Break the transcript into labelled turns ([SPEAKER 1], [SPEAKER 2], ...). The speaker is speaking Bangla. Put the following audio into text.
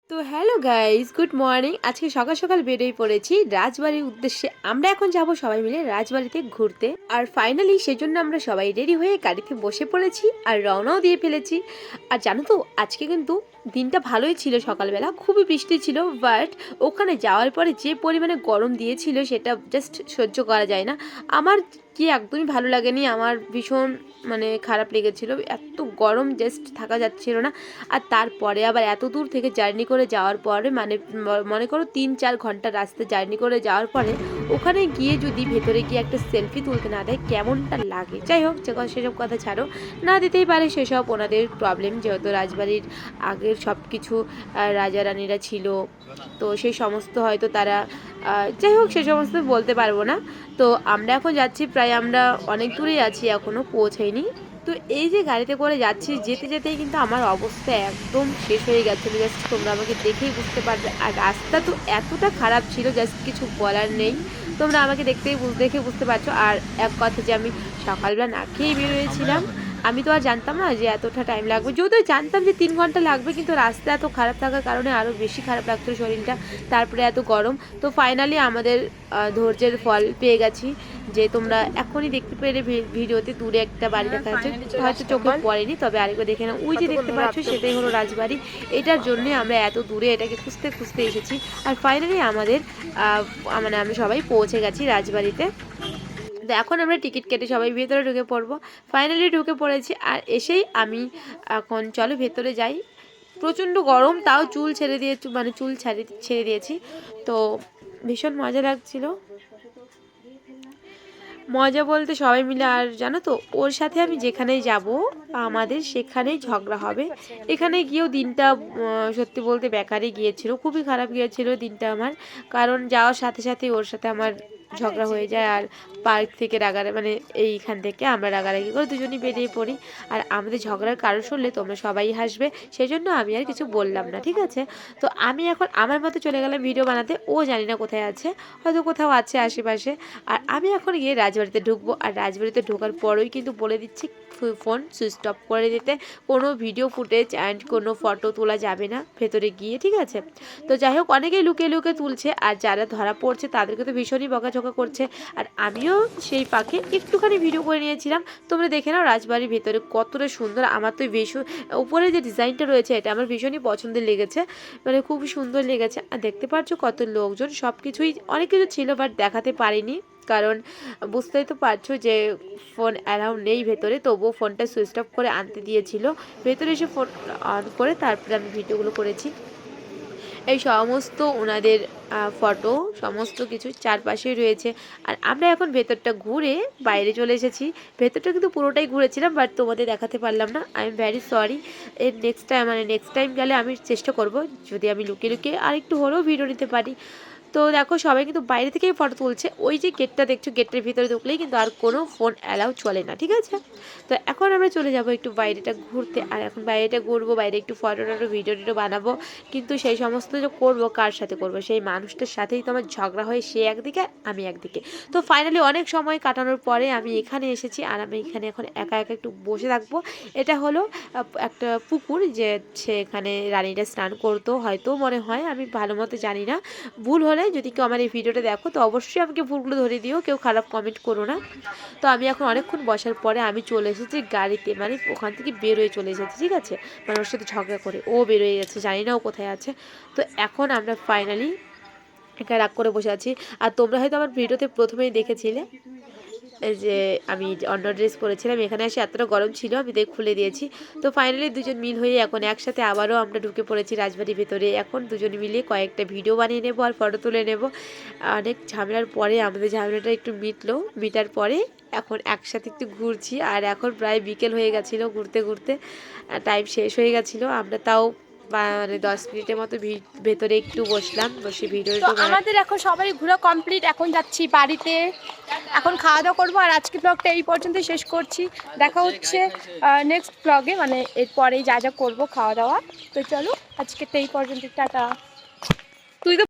[SPEAKER 1] তো হ্যালো গাইস, গুড মর্নিং। আজকে সকাল সকাল বেরিয়ে পড়েছি রাজবাড়ির উদ্দেশ্যে। আমরা এখন যাব সবাই মিলে রাজবাড়িতে ঘুরতে। আর ফাইনালি সেজন্য আমরা সবাই রেডি হয়ে গাড়িতে বসে পড়েছি আর রওনাও দিয়ে ফেলেছি। আর জানো তো, আজকে কিন্তু দিনটা ভালোই ছিল, সকালবেলা খুবই বৃষ্টি ছিল, বাট ওখানে যাওয়ার পরে যে পরিমাণে গরম দিয়েছিল সেটা জাস্ট সহ্য করা যায় না। আমার কি একদমই ভালো লাগেনি, আমার ভীষণ খারাপ লেগেছিল, এত গরম জাস্ট থাকা যাচ্ছিল না। আর তারপরে আবার এত দূর থেকে জার্নি করে যাওয়ার পরে মনে করো 3-4 ঘন্টা রাস্তা জার্নি করে যাওয়ার পরে ওখানে গিয়ে যদি ভেতরে গিয়ে একটা সেলফি তুলতে না দেয় কেমনটা লাগে। যাই হোক, সেসব কথা ছাড়ো, না দিতেই পারে, সেসব ওনাদের প্রবলেম, যেহেতু রাজবাড়ির আগের সব কিছু রাজা রানীরা ছিল, তো সেই সমস্ত হয়তো তারা যাই হোক সে সমস্ত বলতে পারবো না। তো আমরা এখন যাচ্ছি, প্রায় আমরা অনেক দূরেই আছি, এখনও পৌঁছাইনি। তো এই যে গাড়িতে করে যাচ্ছি, যেতে যেতেই কিন্তু আমার অবস্থা একদম শেষ হয়ে গেছিলো, জাস্ট তোমরা আমাকে দেখেই বুঝতে পারবে। আর রাস্তা তো এতটা খারাপ ছিল, জাস্ট কিছু বলার নেই, তোমরা আমাকে দেখে বুঝতে পারছো। আর এক কথা, যে আমি সকালবেলা না খেয়েই বেরোয়েছিলাম, আমি তো আর জানতাম না যে এতটা টাইম লাগবে, যদিও জানতাম যে 3 ঘন্টা লাগবে, কিন্তু রাস্তা এত খারাপ থাকার কারণে আরও বেশি খারাপ লাগতো শরীরটা, তারপরে এত গরম। তো ফাইনালি আমাদের ধৈর্যের ফল পেয়ে গেছি, যে তোমরা এখনই দেখতে পেলে ভিডিওতে দূরে একটা বাড়ি দেখা যাচ্ছে, হয়তো চোখে পড়েনি, তবে আরেকবার দেখে নাও, ওই যে দেখতে পাচ্ছ সেটাই হলো রাজবাড়ি। এটার জন্যে আমরা এত দূরে এটাকে খুঁজতে খুঁজতে এসেছি। আর ফাইনালি আমাদের আমরা সবাই পৌঁছে গেছি রাজবাড়িতে। তো এখন আমরা টিকিট কেটে সবাই ভেতরে ঢুকে পড়বো। ফাইনালি ঢুকে পড়েছি, আর এসেই আমি এখন চলো ভেতরে যাই। প্রচণ্ড গরম, তাও চুল ছেড়ে দিয়েছি। তো ভীষণ মজা লাগছিল, মজা বলতে সবাই মিলে। আর জানো তো, ওর সাথে আমি যেখানেই যাব আমাদের সেখানেই ঝগড়া হবে। এখানে গিয়েও দিনটা সত্যি বলতে বেকারই গিয়েছিল, খুবই খারাপ গিয়েছিল দিনটা আমার, কারণ যাওয়ার সাথে সাথে ওর সাথে আমার ঝগড়া হয়ে যায়। আর পার্ক থেকে এইখান থেকে আমরা রাগারাগি করে দুজনেই বেরিয়ে পড়ি। আর আমাদের ঝগড়ার কারণ শুনলে তোমরা সবাই হাসবে, সেজন্য আমি আর কিছু বললাম না, ঠিক আছে? তো আমি এখন আমার মতো চলে গেলাম ভিডিও বানাতে, ও জানি না কোথায় আছে, হয়তো কোথাও আছে আশেপাশে। আর আমি এখন গিয়ে রাজবাড়িতে ঢুকবো, আর রাজবাড়িতে ঢোকার পরেই কিন্তু বলে দিচ্ছি ফোন সুইচ অফ করে দিতে, কোনো ভিডিও ফুটেজ অ্যান্ড কোনো ফটো তোলা যাবে না ভেতরে গিয়ে, ঠিক আছে? তো যাই হোক, অনেকেই লুকিয়ে লুকিয়ে তুলছে, আর যারা ধরা পড়ছে তাদেরকে তো ভীষণই বকাঝকা করছে। আর আমিও সেই পাখে একটুখানি ভিডিও করে নিয়েছিলাম। তোমরা দেখে নাও রাজবাড়ির ভেতরে কতটা সুন্দর, আমার তো ভীষণ উপরে যে ডিজাইনটা রয়েছে এটা আমার ভীষণই পছন্দের লেগেছে, খুবই সুন্দর লেগেছে। আর দেখতে পাচ্ছ কত লোকজন, সব কিছুই অনেক কিছু ছিল, বাট দেখাতে পারিনি, কারণ বুঝতেই তো পারছো যে ফোন অ্যালাউ নেই ভেতরে। তবুও ফোনটা সুইচ অফ করে আনতে দিয়েছিল, ভেতরে এসে ফোন অন করে তারপরে আমি ভিডিওগুলো করেছি। এই সমস্ত ওনাদের ফটো সমস্ত কিছু চারপাশেই রয়েছে। আর আমরা এখন ভেতরটা ঘুরে বাইরে চলে এসেছি। ভেতরটা কিন্তু পুরোটাই ঘুরেছিলাম, বাট তোমাদের দেখাতে পারলাম না, আই এম ভ্যারি সরি। এর নেক্সট টাইম গেলে আমি চেষ্টা করব যদি আমি লুকিয়ে লুকিয়ে আর একটু হলেও ভিডিও নিতে পারি। তো দেখো, সবাই কিন্তু বাইরে থেকেই ফটো তুলছে। ওই যে গেটটা দেখছো, গেটের ভিতরে ঢুকলেই কিন্তু আর কোনো ফোন অ্যালাউ চলে না, ঠিক আছে? তো এখন আমরা চলে যাব একটু বাইরেটা ঘুরতে। আর এখন বাইরেটা ঘুরবো, বাইরে একটু ফটো ভিডিও বানাবো, কিন্তু সেই সমস্ত যে করবো, কার সাথে করবো, সেই মানুষটার সাথেই তো আমার ঝগড়া হয়ে, সে একদিকে আমি একদিকে। তো ফাইনালি অনেক সময় কাটানোর পরে আমি এখানে এসেছি, আর আমি এখানে এখন একা একা একটু বসে থাকবো। এটা হলো একটা পুকুর, যে সেখানে রানীরা স্নান করতো হয়তো, মনে হয়, আমি ভালো মতো জানি না। ভুল হলে যদি কেউ আমার এই ভিডিওটা দেখো তো অবশ্যই আমাকে ভুলগুলো ধরে দিও, কেউ খারাপ কমেন্ট করো না। তো আমি এখন অনেকক্ষণ বসার পরে আমি চলে এসেছি গাড়িতে, ওখান থেকে বেরোয় চলে এসেছি, ঠিক আছে? ওর সাথে ঝগড়া করে ও বেরোয় গেছে, জানি না ও কোথায় আছে। তো এখন আমরা ফাইনালি একা রাগ করে বসে আছি। আর তোমরা হয়তো আমার ভিডিওতে প্রথমেই দেখেছিলে যে আমি অন্য ড্রেস পরেছিলাম, এখানে এসে এতটা গরম ছিল আমি খুলে দিয়েছি। তো ফাইনালি দুজন মিল হয়ে এখন একসাথে আবারও আমরা ঢুকে পড়েছি রাজবাড়ির ভেতরে। এখন দুজন মিলিয়ে কয়েকটা ভিডিও বানিয়ে নেব আর ফটো তুলে নেব। অনেক ঝামেলার পরে আমাদের ঝামেলাটা একটু মিটার পরে এখন একসাথে একটু ঘুরছি। আর এখন প্রায় বিকেল হয়ে গেছিলো, ঘুরতে ঘুরতে টাইম শেষ হয়ে গেছিলো। আমরা তাও 10 মিনিটের মতো ভেতরে একটু বসে ভিডিও।
[SPEAKER 2] আমাদের এখন সবাই ঘোরা কমপ্লিট, এখন যাচ্ছি বাড়িতে, এখন খাওয়া দাওয়া করবো। আর আজকে ব্লগটা এই পর্যন্তই শেষ করছি, দেখা হচ্ছে নেক্সট ব্লগে, এরপরেই যা যা করবো খাওয়া দাওয়া। তো চলো আজকে তো এই পর্যন্ত, টাটা। তুই তো